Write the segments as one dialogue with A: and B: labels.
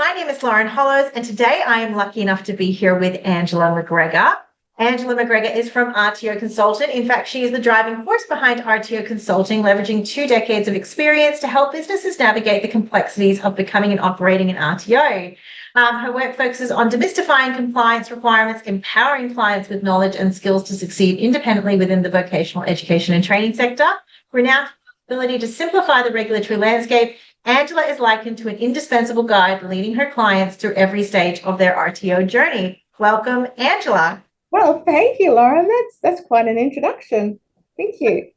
A: My name is Lauren Hollows, and today I am lucky enough to be here with Angela McGregor. Angela McGregor is from RTO Consultant. In fact, she is the driving force behind RTO Consulting, leveraging 2 decades of experience to help businesses navigate the complexities of becoming and operating an RTO. Her work focuses on demystifying compliance requirements, empowering clients with knowledge and skills to succeed independently within the vocational education and training sector. Renowned for her ability to simplify the regulatory landscape, Angela is likened to an indispensable guide leading her clients through every stage of their RTO journey. Welcome, Angela.
B: Well, thank you, Lauren. That's quite an introduction. Thank you.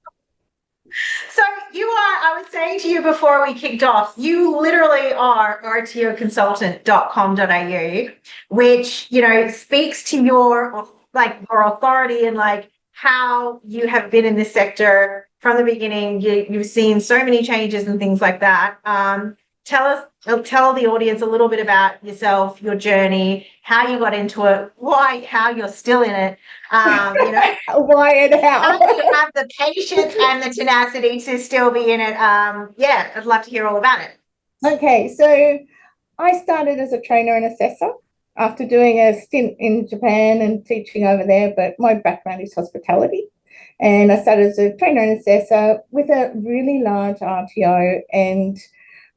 A: So I was saying to you before we kicked off, you literally are rtoconsultant.com.au, which, speaks to your authority and how you have been in this sector from the beginning. You've seen so many changes and things like that. Tell the audience a little bit about yourself, your journey, how you got into it, how you're still in it.
B: Why and how
A: you have the patience and the tenacity to still be in it. I'd love to hear all about it.
B: Okay, so I started as a trainer and assessor after doing a stint in Japan and teaching over there, but my background is hospitality. And I started as a trainer and assessor with a really large RTO, and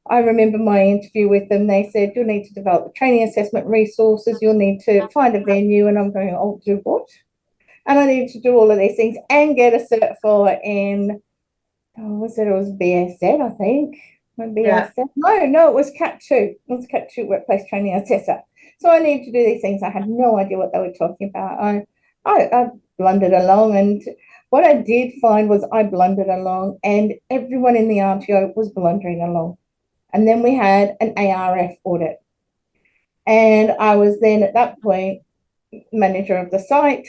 B: I remember my interview with them. They said, you'll need to develop the training assessment resources, you'll need to find a venue, and I'm going, oh, do what? And I need to do all of these things and get a cert for it was BSZ, I think. BSZ. Yeah. No, it was CAT 2. It was CAT 2 Workplace Training Assessor. So I needed to do these things. I had no idea what they were talking about. I blundered along, and what I did find was I blundered along and everyone in the RTO was blundering along. And then we had an ARF audit. And I was then at that point manager of the site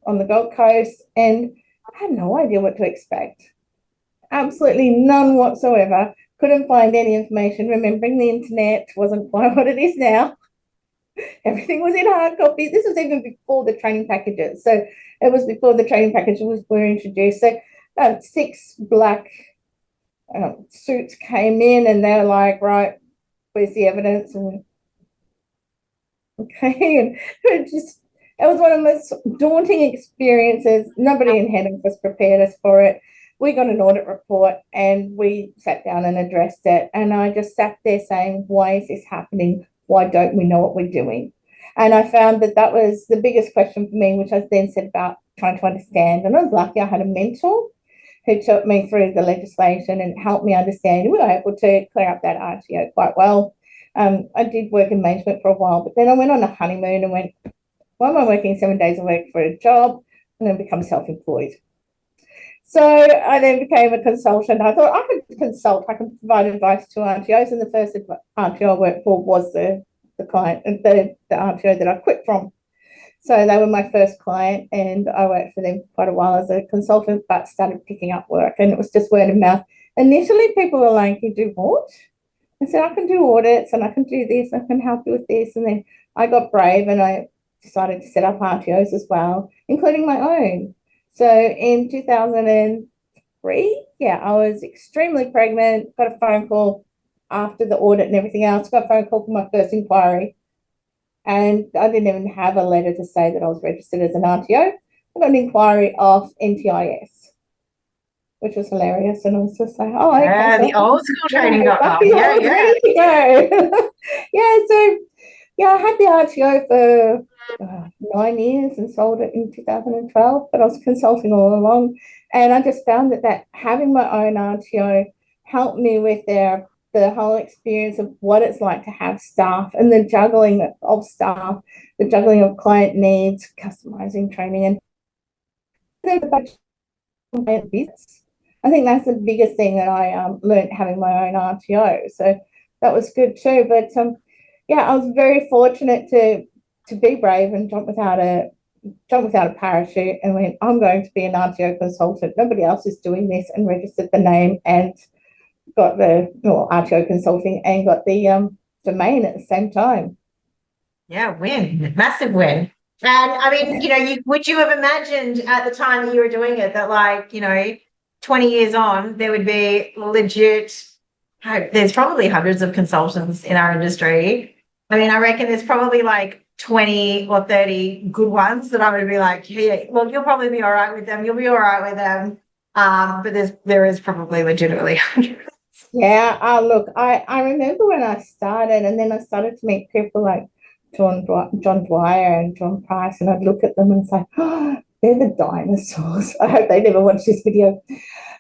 B: on the Gold Coast, and I had no idea what to expect. Absolutely none whatsoever. Couldn't find any information. Remembering the internet wasn't quite what it is now. Everything was in hard copy. This was even before the training packages. So it was before the training packages were introduced. So 6 black suits came in, and they were like, right, where's the evidence? And okay, and it was one of the most daunting experiences. Nobody in head office prepared us for it. We got an audit report and we sat down and addressed it. And I just sat there saying, why is this happening? Why don't we know what we're doing? And I found that was the biggest question for me, which I then said about trying to understand. And I was lucky I had a mentor who took me through the legislation and helped me understand. We were able to clear up that RTO quite well. I did work in management for a while, but then I went on a honeymoon and went, why am I working 7 days a week for a job? I'm going to become self-employed. So I then became a consultant. I thought I could consult, I could provide advice to RTOs, and the first RTO I worked for was the client, the RTO that I quit from. So they were my first client, and I worked for them for quite a while as a consultant, but started picking up work, and it was just word of mouth. Initially, people were like, you do what? I said, I can do audits and I can do this, I can help you with this. And then I got brave and I decided to set up RTOs as well, including my own. So in 2003, I was extremely pregnant, got a phone call after the audit and everything else, got a phone call for my first inquiry. And I didn't even have a letter to say that I was registered as an RTO. I got an inquiry off NTIS, which was hilarious. And I was just like, oh, okay.
A: Yeah, the old school training.
B: Ready to go. I had the RTO for 9 years and sold it in 2012, but I was consulting all along. And I just found that having my own RTO helped me with the whole experience of what it's like to have staff and the juggling of staff, the juggling of client needs, customizing training, and then the business. I think that's the biggest thing that I learned having my own RTO. So that was good too. But I was very fortunate to be brave and jump without a parachute and went, I'm going to be an RTO consultant. Nobody else is doing this, and registered the name and got the RTO Consulting and got the domain at the same time.
A: Yeah, win, massive win. And I mean, would you have imagined at the time that you were doing it that 20 years on, there would be legit, there's probably hundreds of consultants in our industry. I mean, I reckon there's probably like 20 or 30 good ones that I would be like, yeah, look, you'll probably be all right with them. You'll be all right with them. But there is probably legitimately hundreds.
B: Yeah, look, I remember when I started, and then I started to meet people like John Dwyer and John Price, and I'd look at them and say, oh, they're the dinosaurs. I hope they never watch this video.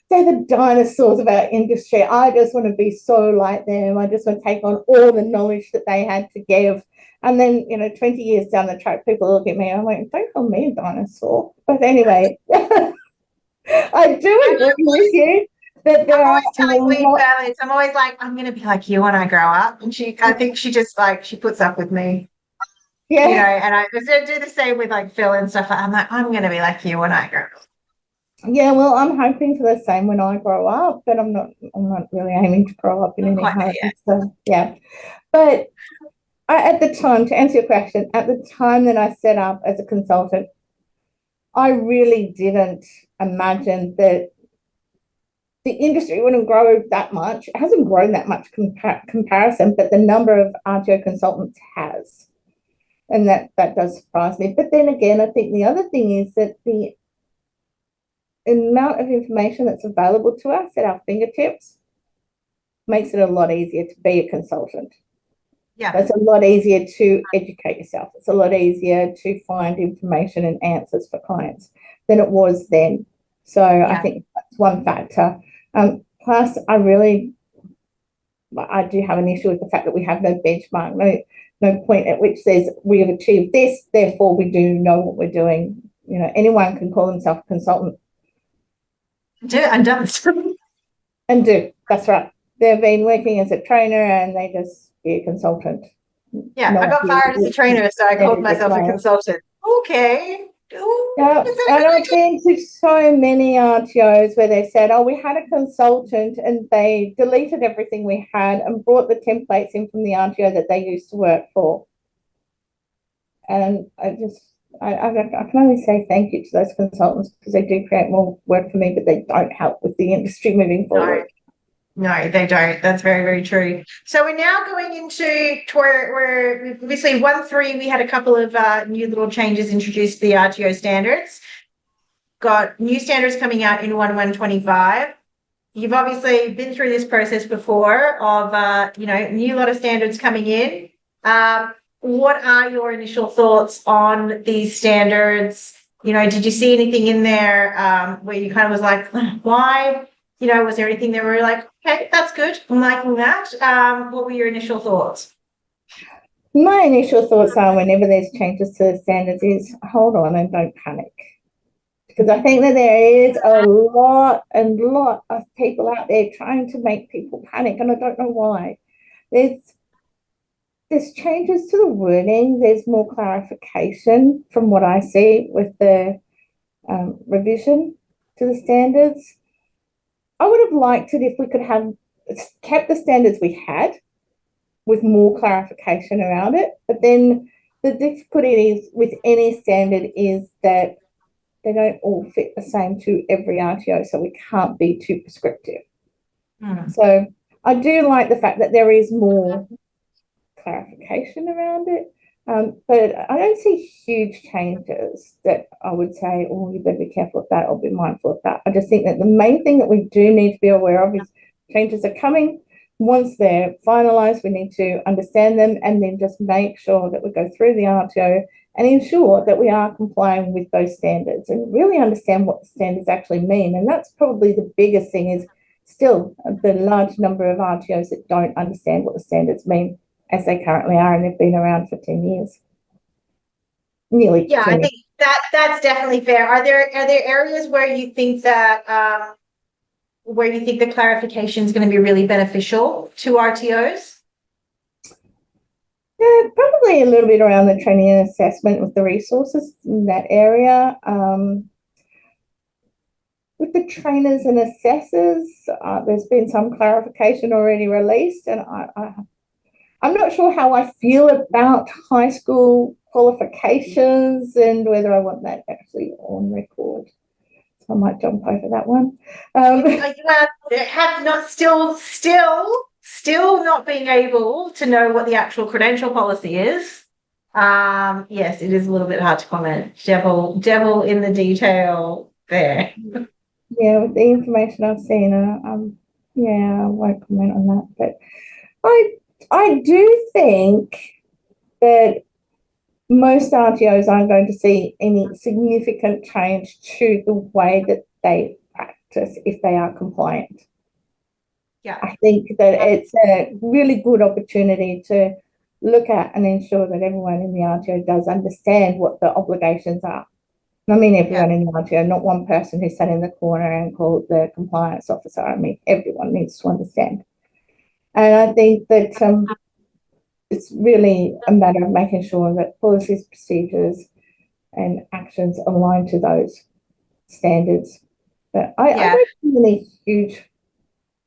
B: They're the dinosaurs of our industry. I just want to be so like them. I just want to take on all the knowledge that they had to give. And then, 20 years down the track, people look at me and I'm like, don't call me a dinosaur. But anyway, I do agree with you that there
A: I'm
B: are
A: always
B: a
A: telling Lee
B: lot.
A: Fairley, I'm always like, I'm gonna be like you when I grow up. And I think she just like she puts up with me,
B: Yeah,
A: and I do the same with like Phil and stuff. I'm like, I'm gonna be like you when I grow up.
B: yeah. Well, I'm hoping for the same when I grow up, but I'm not. I'm not really aiming to grow up in
A: Not
B: any
A: quite there
B: hurry.
A: yet.
B: So yeah, but at the time, to answer your question, at the time that I set up as a consultant, I really didn't imagine that the industry wouldn't grow that much. It hasn't grown that much comparison, but the number of RTO consultants has. And that does surprise me. But then again, I think the other thing is that the amount of information that's available to us at our fingertips makes it a lot easier to be a consultant.
A: Yeah,
B: It's a lot easier to educate yourself. It's a lot easier to find information and answers for clients than it was then. So I think that's one factor. Plus, I do have an issue with the fact that we have no benchmark, no point at which says we have achieved this, therefore we do know what we're doing. Anyone can call themselves a consultant
A: do and done.
B: and do. That's right. They've been working as a trainer and they just be a consultant.
A: Yeah, I
B: No
A: got
B: idea
A: fired as a trainer, so I called myself a consultant. Okay.
B: Yeah, and I've been to so many RTOs where they said, oh, we had a consultant and they deleted everything we had and brought the templates in from the RTO that they used to work for. And I can only say thank you to those consultants because they do create more work for me, but they don't help with the industry moving forward.
A: No, they don't. That's very, very true. So we're now going into where obviously 1.3, we had a couple of new little changes introduced to the RTO standards. Got new standards coming out in 1.1.25. You've obviously been through this process before of new lot of standards coming in. What are your initial thoughts on these standards? Did you see anything in there where you kind of was like, why? Was there anything that were like, okay, that's good, I'm liking that? What were your initial thoughts?
B: My initial thoughts are whenever there's changes to the standards is hold on and don't panic. Because I think that there is a lot of people out there trying to make people panic, and I don't know why. There's changes to the wording. There's more clarification from what I see with the revision to the standards. I would have liked it if we could have kept the standards we had with more clarification around it. But then the difficulty is with any standard is that they don't all fit the same to every RTO, so we can't be too prescriptive. So I do like the fact that there is more clarification around it, but I don't see huge changes that I would say, oh, you better be careful of that or be mindful of that. I just think that the main thing that we do need to be aware of is changes are coming. Once they're finalised, we need to understand them and then just make sure that we go through the RTO and ensure that we are complying with those standards and really understand what the standards actually mean. And that's probably the biggest thing is still the large number of RTOs that don't understand what the standards mean as they currently are, and they've been around for 10 years. Nearly.
A: Yeah,
B: 10
A: I
B: years.
A: think that's definitely fair. Are there areas where you think that where you think the clarification is going to be really beneficial to RTOs?
B: Yeah, probably a little bit around the training and assessment with the resources in that area. With the trainers and assessors, there's been some clarification already released, and I'm not sure how I feel about high school qualifications and whether I want that actually on record. So I might jump over that one.
A: Well, have not still still not being able to know what the actual credential policy is. Yes, it is a little bit hard to comment. Devil in the detail there.
B: Yeah, with the information I've seen, yeah, I won't comment on that. But I do think that most RTOs aren't going to see any significant change to the way that they practice if they are compliant.
A: Yeah.
B: I think that it's a really good opportunity to look at and ensure that everyone in the RTO does understand what the obligations are. I mean, everyone in the RTO, not one person who sat in the corner and called the compliance officer. I mean, everyone needs to understand. And I think that it's really a matter of making sure that policies, procedures, and actions align to those standards. But I don't see any huge,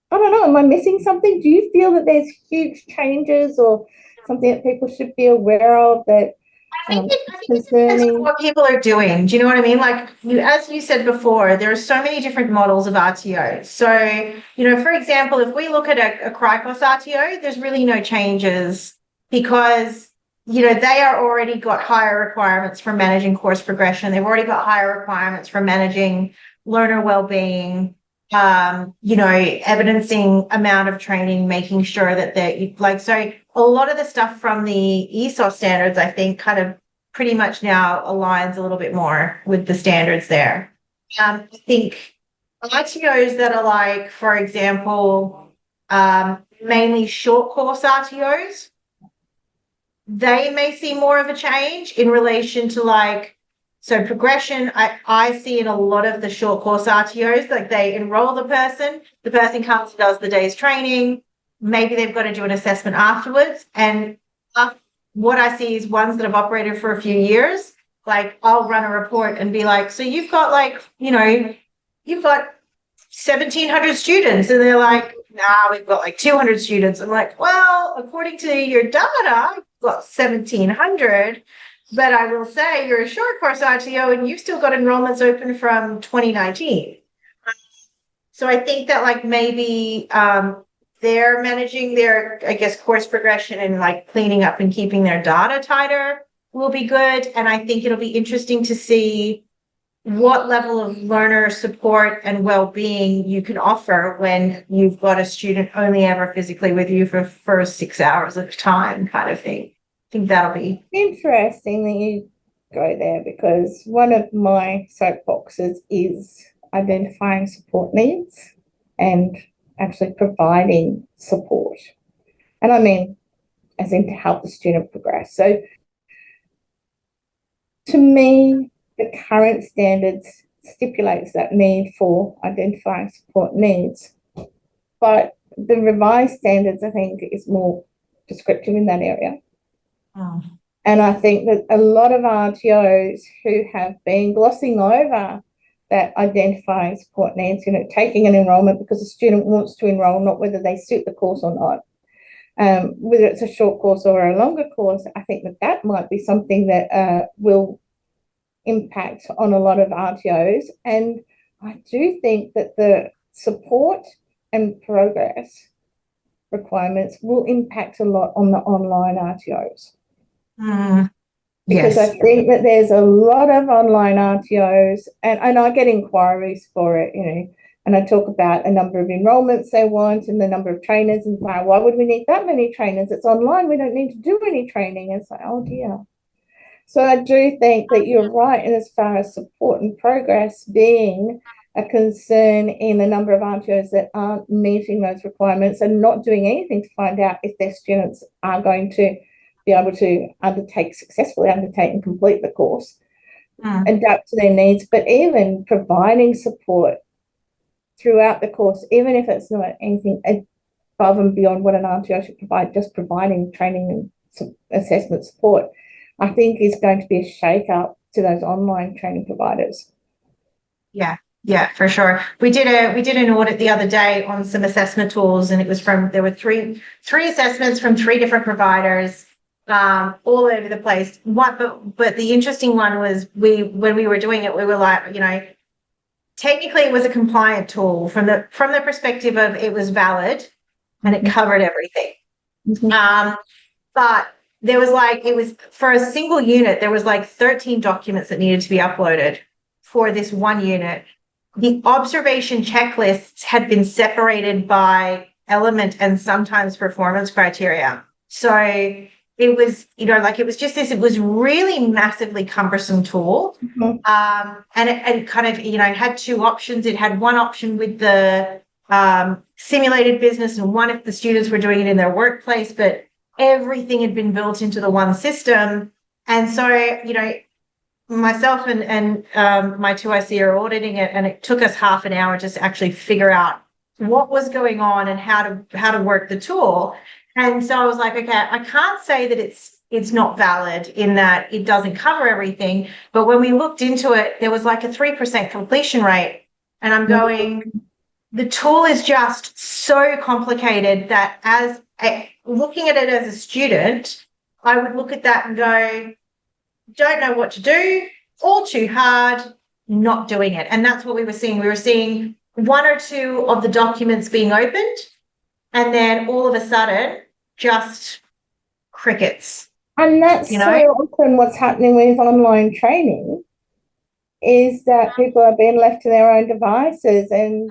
B: I don't know, am I missing something? Do you feel that there's huge changes or something that people should be aware of that
A: I think it depends on
B: concerning?
A: what people are doing. Do you know what I mean? Like as you said before, there are so many different models of RTO. So, for example, if we look at a CRICOS RTO, there's really no changes because, they are already got higher requirements for managing course progression. They've already got higher requirements for managing learner well-being, evidencing amount of training, making sure that they're like, so a lot of the stuff from the ESOL standards, I think, kind of pretty much now aligns a little bit more with the standards there. I think RTOs that are like, for example, mainly short course RTOs, they may see more of a change in relation to like, so progression, I see in a lot of the short course RTOs, like they enroll the person comes and does the day's training, maybe they've got to do an assessment afterwards. And what I see is ones that have operated for a few years, like I'll run a report and be like, so you've got like, you've got 1,700 students. And they're like, nah, we've got like 200 students. I'm like, well, according to your data, you've got 1,700. But I will say you're a short course RTO and you've still got enrollments open from 2019. So I think that like maybe they're managing their, I guess, course progression and like cleaning up and keeping their data tighter will be good. And I think it'll be interesting to see what level of learner support and well-being you can offer when you've got a student only ever physically with you for 6 hours at a time kind of thing. I think that'll be
B: interesting that you go there because one of my soapboxes is identifying support needs and actually providing support. And I mean, as in to help the student progress. So to me, the current standards stipulates that need for identifying support needs, but the revised standards, I think, is more descriptive in that area.
A: Oh.
B: And I think that a lot of RTOs who have been glossing over that identifying support needs, taking an enrolment because a student wants to enroll, not whether they suit the course or not, whether it's a short course or a longer course, I think that might be something that will impact on a lot of RTOs. And I do think that the support and progress requirements will impact a lot on the online RTOs. Because
A: yes.
B: I think that there's a lot of online RTOs and I get inquiries for it, and I talk about a number of enrollments they want and the number of trainers and say, why would we need that many trainers? It's online. We don't need to do any training. And it's like, oh dear. So I do think that you're right in as far as support and progress being a concern in a number of RTOs that aren't meeting those requirements and not doing anything to find out if their students are going to be able to successfully undertake and complete the course, adapt to their needs, but even providing support throughout the course, even if it's not anything above and beyond what an RTO should provide, just providing training and assessment support, I think is going to be a shake-up to those online training providers.
A: Yeah, for sure. We did an audit the other day on some assessment tools, and there were three assessments from 3 different providers, all over the place. But the interesting one was when we were doing it, we were like, technically it was a compliant tool from the perspective of it was valid. and it covered everything.
B: Mhm.
A: But there was like, it was for a single unit, there was like 13 documents that needed to be uploaded for this one unit. The observation checklists had been separated by element and sometimes performance criteria. So it was, like it was just this, it was really massively cumbersome tool.
B: Mhm.
A: And it kind of, it had two options. It had one option with the simulated business and one if the students were doing it in their workplace, but everything had been built into the one system. And so, myself and my 2IC are auditing it, and it took us half an hour just to actually figure out what was going on and how to work the tool. And so I was like, okay, I can't say that it's not valid in that it doesn't cover everything. But when we looked into it, there was like a 3% completion rate. And I'm going, the tool is just so complicated that looking at it as a student, I would look at that and go, don't know what to do, all too hard, not doing it. And that's what we were seeing. We were seeing one or two of the documents being opened, and then all of a sudden, just crickets,
B: And that's so often what's happening with online training is that people are being left to their own devices, and